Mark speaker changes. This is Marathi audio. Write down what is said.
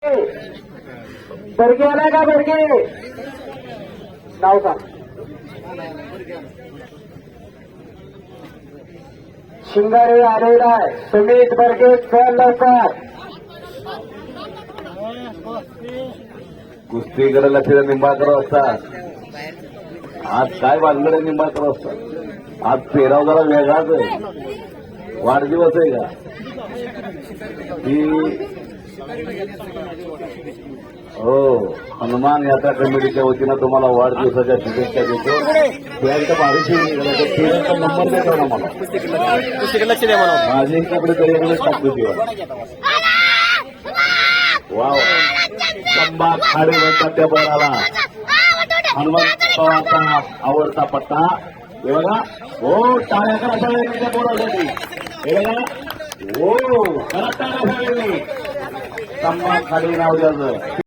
Speaker 1: बर्गे आलाय का बर्गे नाव का शिंगारे आलेला आहे सुमित बर्गे चल लवकर
Speaker 2: कुस्तीकडे लक्ष द्या. निंबाळकर असतात आज काय बांधकडे निंबाळकर असतात. आज पेराव जरा वेगळाच आहे. वाढदिवस आहे का की हो हनुमान यात्रा कमिटीच्या वतीनं तुम्हाला वाढदिवसाच्या शुभेच्छा देतो. त्यांचा बारीक नंबर देतो ना मला
Speaker 3: लक्ष द्या म्हणा.
Speaker 2: माझे कपडे तरी टाकतो तेव्हा वा लंबा खाडे म्हणतात त्या बळाला. हनुमंत पवारचा आवडता पट्टा हे बघा. हो टाळ्या करा सगळ्यांनी त्या बोलासाठी. हे बघा हो करा टाळ्या सगळ्यांनी. लंबा खाडे नाव द्यायचं.